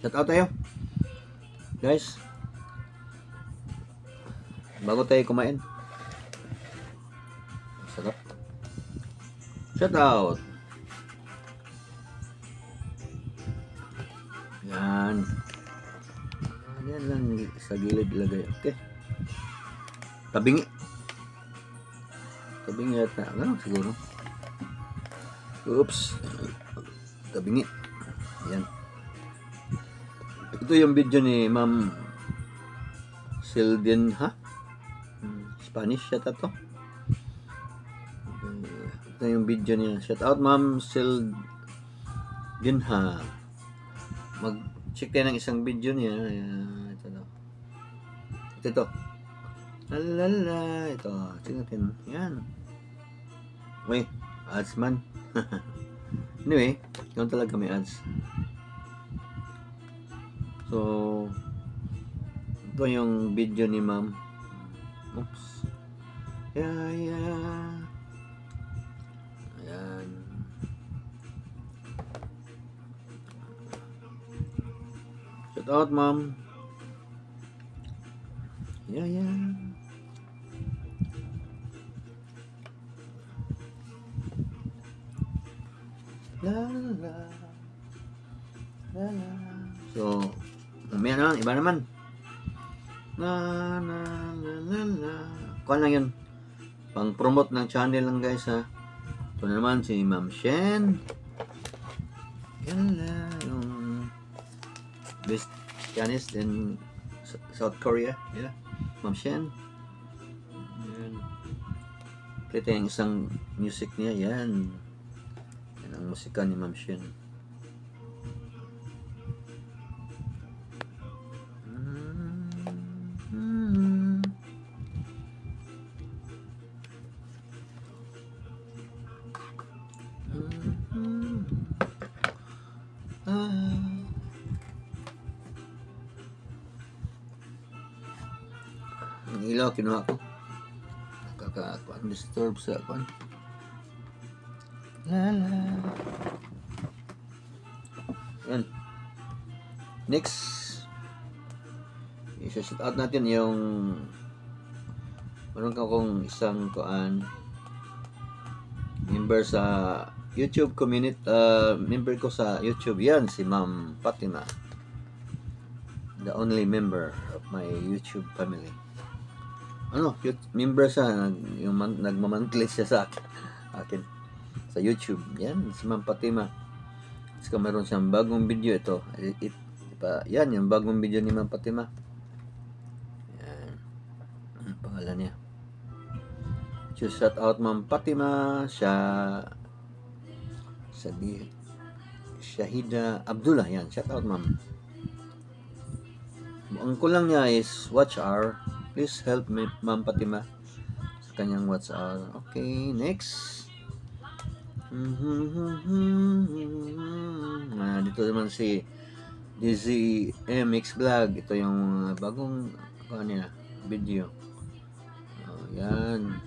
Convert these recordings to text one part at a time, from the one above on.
Shout out tayo. Guys, bago tayo kumain. Sarap. Shout out. Yan. Yan lang sa gilid ilagay. Okay. Tabingi. Tabingi at na. Ano siguro? Oops. Tabingi. Yan. Ito yung video ni Ma'am Sildin, ha? Spanish yata to. Ito yung video niya. Shout out Ma'am Sildin, ha? Mag-check tayo ng isang video niya. Ito to. Ito to. Lalala. Ito. Check natin. Yan. Uy, ads man. Anyway, yun talaga may ads. So, ito yung video ni Ma'am. Oops. Yeah. Ayan. Shout out, Ma'am. Yeah. La. So, mamaya naman, iba naman. La. Kuha lang yun. Pang-promote ng channel lang guys, ha. Ito naman si Ma'am Shen. Yan lang. Yung best pianist in South Korea. Yeah. Ma'am Shen. Yan. Kita yung isang music niya. Yan. Yan ang musika ni Ma'am Shen. Ang ilaw kinuha ko. Disturb sa ako. Lala. Yan. Next, i-shout out natin yung meron akong isang member sa YouTube community, member ko sa YouTube. Yan si Ma'am Fatima, the only member of my YouTube family. Member siya, yung nagmamonthly siya sa akin sa YouTube. Yan si Ma'am Fatima. Kasi meron siyang bagong video ito. Yan yung bagong video ni Ma'am Fatima. Yan ang pangalan niya. Shout out Ma'am Fatima. Shahida Abdullah. Yan, shout out Ma'am. Ang kulang niya is watch hour. Please help me Ma'am Fatima sa kanyang watch hour. Okay, next. Dito naman si DZMX Vlog. Ito yung bagong video. Yan.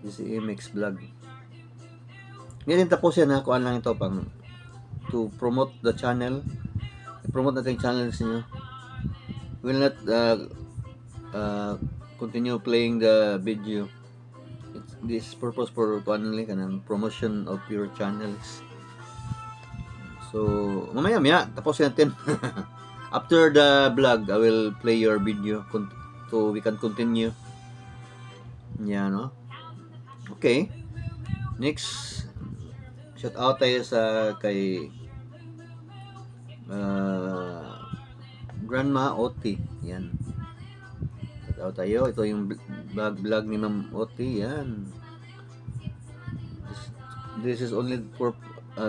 DZMX Vlog. Ngayon tapos yan, ha. Kuhaan lang ito pang to promote the channel. I-promote natin yung channel niyo. We will not continue playing the video. This purpose for only kanang promotion of your channels. So, mamaya tapos natin. After the vlog, I will play your video so we can continue. Yan, no? Okay. Next, shout out tayo sa kay Grandma Oti. Yan. Shout out tayo. Ito yung vlog ni Ma'am Oti. Yan. This is only for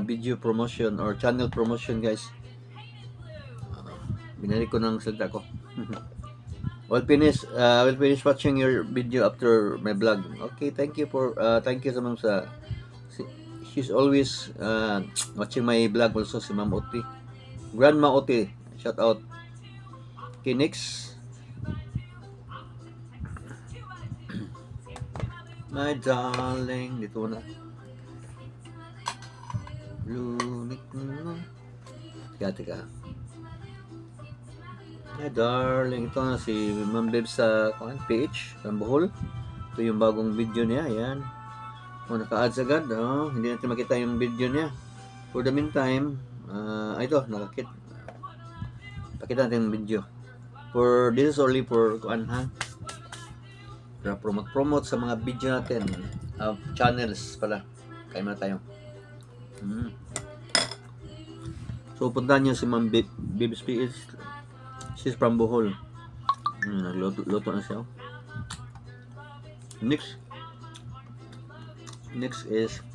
video promotion or channel promotion, guys. Binalik ko ng salita ko. I will finish watching your video after my vlog. Okay, thank you sa Ma'am she's always watching my vlog also, si Ma'am Oti. Grandma Oti, shout out. Okay, next. My darling, dito na. Lunik na. Tika. Ay, darling. Ito na si Ma'am Beb sa PH, from Bohol. Ito yung bagong video niya. Ayan. O, naka-ads agad. Oh, hindi natin makita yung video niya. For the meantime, ito, pakita natin yung video. This is only for, ha? Para promote sa mga video natin. Channels pala. Kaya muna tayo. So, puntahan nyo si Ma'am Bib's PH. She's from Bohol. Nagluto na siya. Next is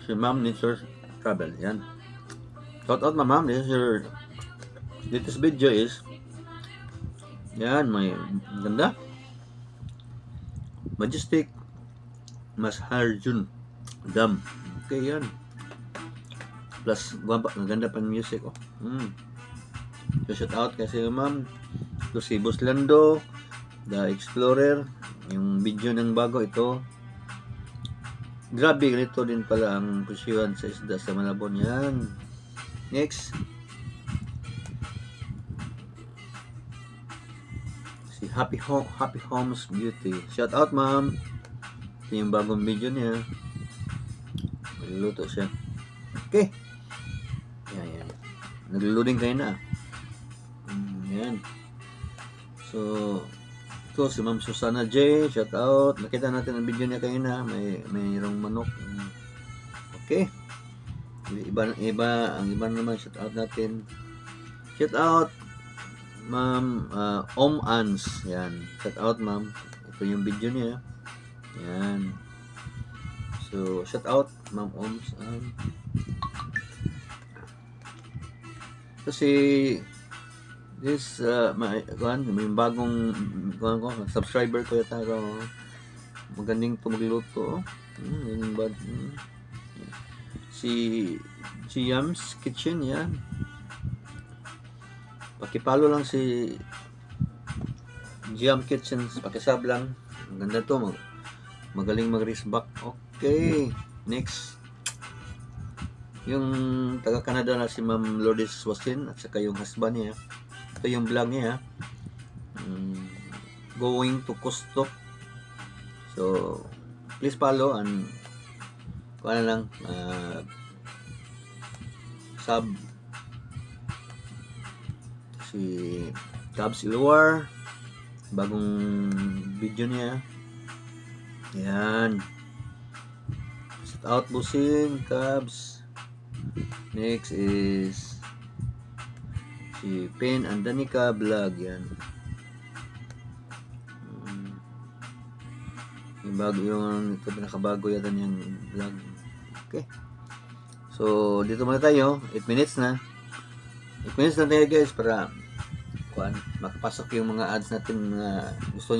si Ma'am Nature Travel. Yan. Shout out Ma'am. This video is yan, may ganda. Majestic Masharjun Dam. Okay, yan. Plus, ganda pa music. Oh. So, shout out kasi Ma'am. So, si Boss Lando, The Explorer. Yung video ng bago ito. Grabe, ganito din pala ang presyon sa isda sa Malabon. Yan. Next. Si Happy Homes Beauty. Shout out Ma'am. Ito yung bagong video niya. Magluluto siya. Okay. Yan. Naglo-loading kayo na. Yan. So, ito si Ma'am Susana J. Shout out. Nakita natin ang video niya kayo na. Mayroong manok. Okay. Ang iba naman shout out natin. Shout out Ma'am Om Ans. Yan. Shout out Ma'am. Ito yung video niya. Yan. So, shout out Ma'am Oms. Kasi this may bagong subscriber ko yata magaling to magluto. Si Yams Kitchen. Yan. Pakipalo lang si Jam Kitchen, pakisub lang. Ang ganda to, magaling mag-risback. Okay, next. Yung taga Canada na si Ma'am Lourdes Wasin at saka yung husband niya. Ito yung vlog niya. Going to Costo. So, please follow and lang sub si Cabs Iluwar, bagong video niya. Yan. Shout out Busing Cabs. Next is si Pen and Danica Vlog. Yan. Yung ito pinakabago yata niyang vlog. Okay. So, dito muna tayo. 8 minutes na. 8 minutes na tayo guys para makapasok yung mga ads natin na gusto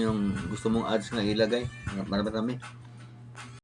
mong ads na ilagay. Marami.